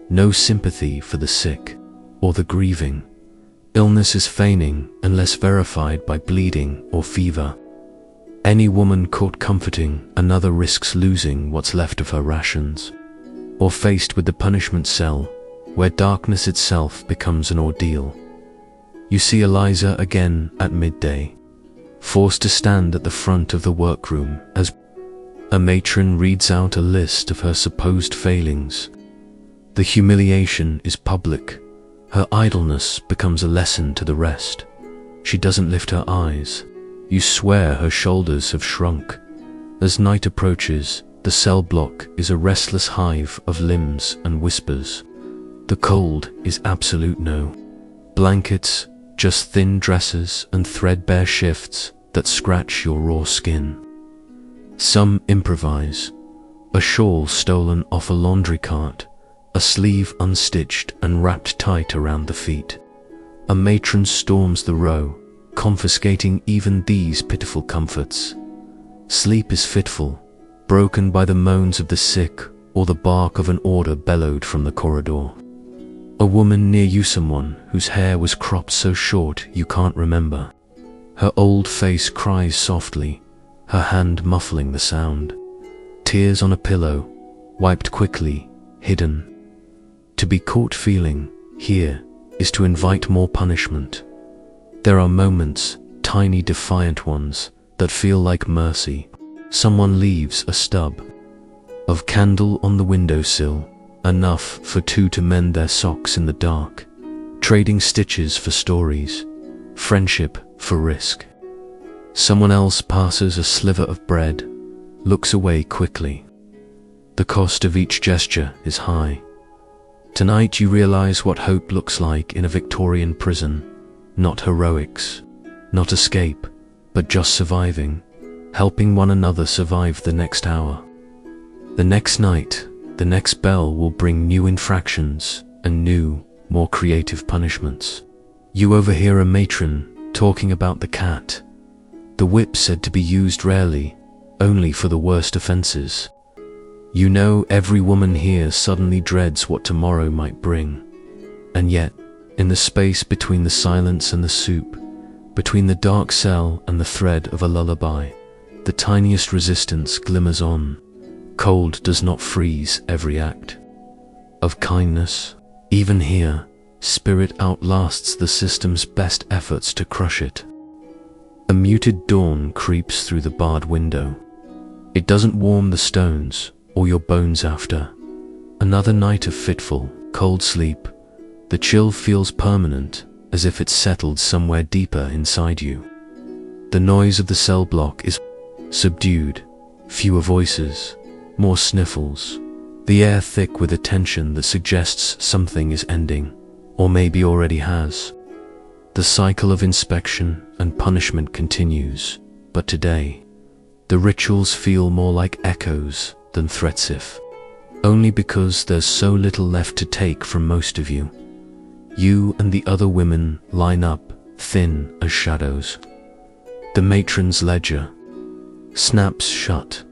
No sympathy for the sick or the grieving. Illness is feigning unless verified by bleeding or fever. Any woman caught comforting another risks losing what's left of her rations, or faced with the punishment cell, where darkness itself becomes an ordeal. You see Eliza again at midday, forced to stand at the front of the workroom as a matron reads out a list of her supposed failings. The humiliation is public. Her idleness becomes a lesson to the rest. She doesn't lift her eyes. You swear her shoulders have shrunk. As night approaches, the cell block is a restless hive of limbs and whispers. The cold is absolute no. Blankets, just thin dresses and threadbare shifts that scratch your raw skin. Some improvise. A shawl stolen off a laundry cart, a sleeve unstitched and wrapped tight around the feet. A matron storms the row, confiscating even these pitiful comforts. Sleep is fitful, broken by the moans of the sick or the bark of an order bellowed from the corridor. A woman near you, someone whose hair was cropped so short you can't remember. Her old face cries softly, her hand muffling the sound. Tears on a pillow, wiped quickly, hidden. To be caught feeling, here, is to invite more punishment. There are moments, tiny defiant ones, that feel like mercy. Someone leaves a stub of candle on the windowsill, enough for two to mend their socks in the dark, trading stitches for stories, friendship for risk. Someone else passes a sliver of bread, looks away quickly. The cost of each gesture is high. Tonight you realize what hope looks like in a Victorian prison. Not heroics, not escape, but just surviving, helping one another survive the next hour. The next night, the next bell will bring new infractions and new, more creative punishments. You overhear a matron talking about the cat. The whip said to be used rarely, only for the worst offenses. You know every woman here suddenly dreads what tomorrow might bring. And yet, in the space between the silence and the soup, between the dark cell and the thread of a lullaby, the tiniest resistance glimmers on. Cold does not freeze every act of kindness. Even here, spirit outlasts the system's best efforts to crush it. A muted dawn creeps through the barred window. It doesn't warm the stones or your bones after. Another night of fitful, cold sleep. The chill feels permanent, as if it's settled somewhere deeper inside you. The noise of the cell block is subdued, fewer voices, more sniffles, the air thick with a tension that suggests something is ending, or maybe already has. The cycle of inspection and punishment continues, but today, the rituals feel more like echoes than threats, if only because there's so little left to take from most of you. You and the other women line up, thin as shadows. The matron's ledger snaps shut.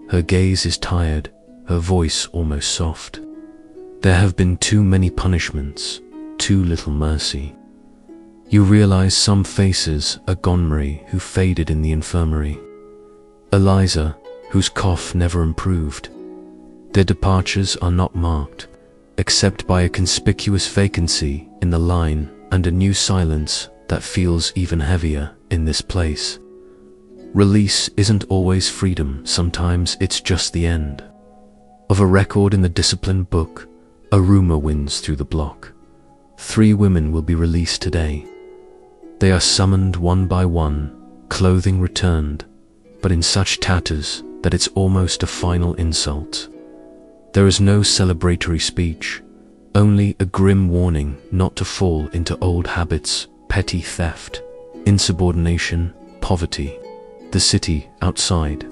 Her gaze is tired, her voice almost soft. There have been too many punishments, too little mercy. You realize some faces are gone, Marie, who faded in the infirmary. Eliza, whose cough never improved. Their departures are not marked, except by a conspicuous vacancy in the line and a new silence that feels even heavier in this place. Release isn't always freedom, sometimes it's just the end of a record in the discipline book. A rumor winds through the block. 3 women will be released today. They are summoned one by one, clothing returned, but in such tatters that it's almost a final insult. There is no celebratory speech, only a grim warning not to fall into old habits, petty theft, insubordination, poverty. The city outside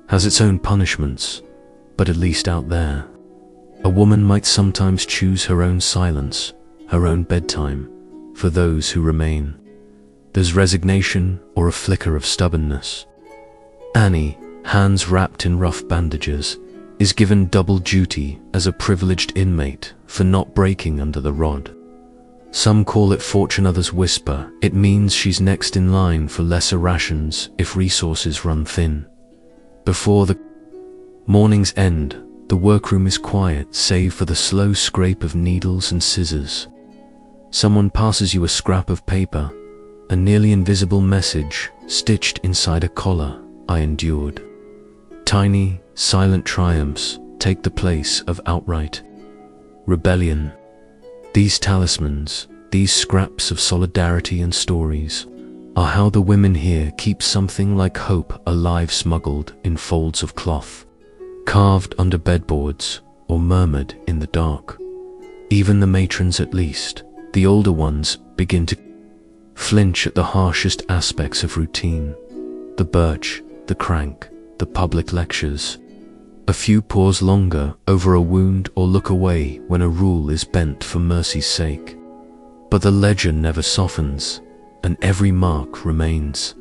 has its own punishments, but at least out there, a woman might sometimes choose her own silence, her own bedtime. For those who remain, there's resignation or a flicker of stubbornness. Annie, hands wrapped in rough bandages, is given double duty as a privileged inmate for not breaking under the rod. Some call it fortune, others whisper it means she's next in line for lesser rations if resources run thin. Before the morning's end, the workroom is quiet save for the slow scrape of needles and scissors. Someone passes you a scrap of paper, a nearly invisible message stitched inside a collar. I endured. Tiny, silent triumphs take the place of outright rebellion. These talismans, these scraps of solidarity and stories, are how the women here keep something like hope alive, smuggled in folds of cloth, carved under bedboards or murmured in the dark. Even the matrons, at least, the older ones, begin to flinch at the harshest aspects of routine. The birch, the crank, the public lectures. A few pause longer over a wound or look away when a rule is bent for mercy's sake. But the ledger never softens, and every mark remains.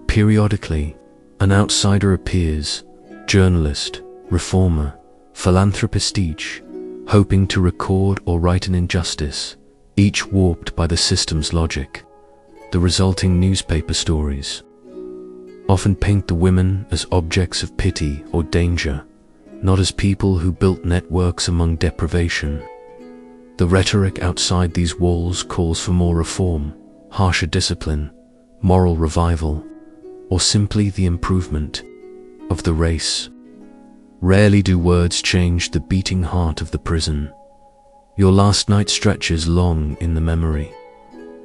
Periodically, an outsider appears, journalist, reformer, philanthropist, each hoping to record or right an injustice, each warped by the system's logic. The resulting newspaper stories often paint the women as objects of pity or danger, not as people who built networks among deprivation. The rhetoric outside these walls calls for more reform, harsher discipline, moral revival, or simply the improvement of the race. Rarely do words change the beating heart of the prison. Your last night stretches long in the memory.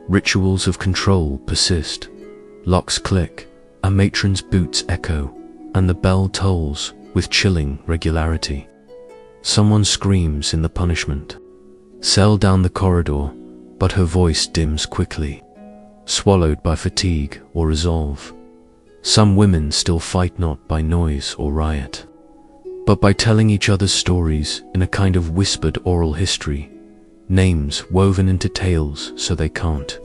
Rituals of control persist. Locks click, a matron's boots echo, and the bell tolls with chilling regularity. Someone screams in the punishment cell down the corridor, but her voice dims quickly, swallowed by fatigue or resolve. Some women still fight not by noise or riot, but by telling each other's stories in a kind of whispered oral history, names woven into tales so they can't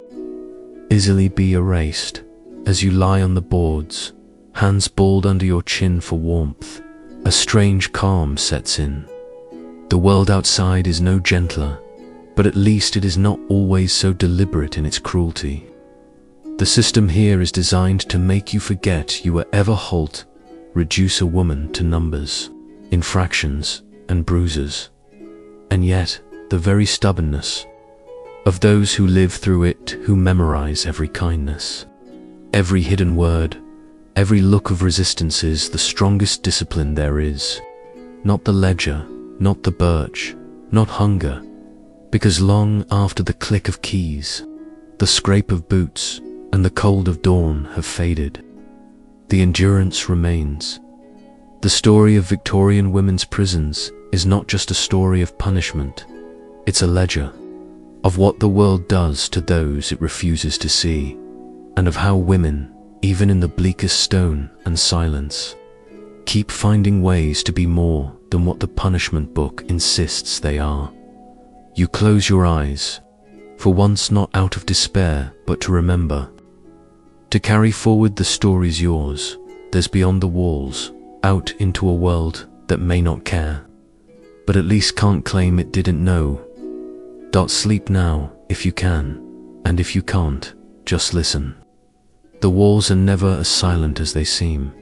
easily be erased. As you lie on the boards, hands balled under your chin for warmth, a strange calm sets in. The world outside is no gentler, but at least it is not always so deliberate in its cruelty. The system here is designed to make you forget you were ever halt, reduce a woman to numbers, infractions, and bruises. And yet, the very stubbornness of those who live through it, who memorize every kindness, every hidden word, every look of resistance, is the strongest discipline there is. Not the ledger, not the birch, not hunger, because long after the click of keys, the scrape of boots, and the cold of dawn have faded, the endurance remains. The story of Victorian women's prisons is not just a story of punishment, it's a ledger of what the world does to those it refuses to see, and of how women, even in the bleakest stone and silence, keep finding ways to be more than what the punishment book insists they are. You close your eyes, for once not out of despair, but to remember. To carry forward the stories yours, there's beyond the walls, out into a world that may not care, but at least can't claim it didn't know. Sleep now, if you can, and if you can't, just listen. The walls are never as silent as they seem.